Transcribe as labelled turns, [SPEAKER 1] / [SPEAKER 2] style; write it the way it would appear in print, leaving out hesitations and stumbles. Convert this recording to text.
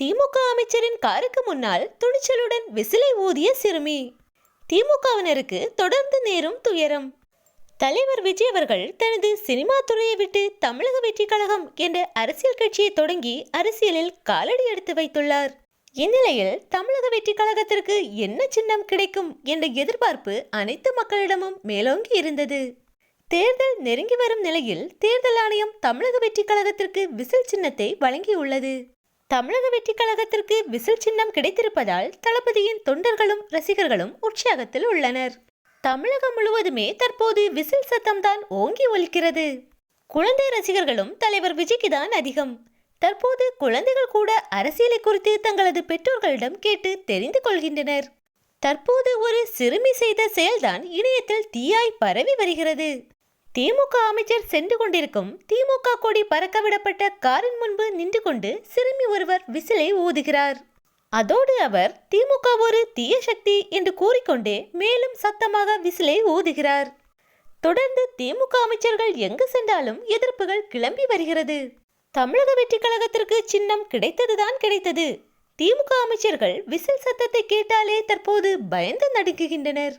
[SPEAKER 1] திமுக அமைச்சரின் காருக்கு முன்னால் துணிச்சலுடன் விசிலை ஊதிய சிறுமி. திமுகவினருக்கு தொடர்ந்து நேரும் துயரம். தலைவர் விஜய் அவர்கள் தனது சினிமா துறையை விட்டு தமிழக வெற்றி கழகம் என்ற அரசியல் கட்சியை தொடங்கி அரசியலில் காலடி எடுத்து வைத்துள்ளார். இந்நிலையில் தமிழக வெற்றி கழகத்திற்கு என்ன சின்னம் கிடைக்கும் என்ற எதிர்பார்ப்பு அனைத்து மக்களிடமும் மேலோங்கி இருந்தது. தேர்தல் நெருங்கி வரும் நிலையில் தேர்தல் ஆணையம் தமிழக வெற்றி கழகத்திற்கு விசில் சின்னத்தை வழங்கியுள்ளது. தமிழக வெற்றி கழகத்திற்கு விசில் சின்னம் கிடைத்திருப்பதால் தளபதியின் தொண்டர்களும் ரசிகர்களும் உற்சாகத்தில் உள்ளனர். தமிழகம் முழுவதுமே தற்போது விசில் சத்தம்தான் ஓங்கி ஒலிக்கிறது. குழந்தை ரசிகர்களும் தலைவர் விஜய்க்கு தான் அதிகம். தற்போது குழந்தைகள் கூட அரசியலை குறித்து தங்களது பெற்றோர்களிடம் கேட்டு தெரிந்து கொள்கின்றனர். தற்போது ஒரு சிறுமி செய்த செயல்தான் இணையத்தில் தீயாய் பரவி வருகிறது. திமுக அமைச்சர் சென்று கொண்டிருக்கும் திமுக கொடி பறக்க விடப்பட்ட காரின் முன்பு நின்று கொண்டு சிறுமி ஒருவர் விசிலை ஊதுகிறார். அதோடு அவர் திமுக ஒரு தீய சக்தி என்று கூறிக்கொண்டே மேலும் சத்தமாக விசிலை ஊதுகிறார். தொடர்ந்து திமுக அமைச்சர்கள் எங்கு சென்றாலும் எதிர்ப்புகள் கிளம்பி வருகிறது. தமிழக வெற்றி கழகத்திற்கு சின்னம் கிடைத்ததுதான் கிடைத்தது. திமுக அமைச்சர்கள் விசில் சத்தத்தை கேட்டாலே தற்போது பயந்து நடுங்குகின்றனர்.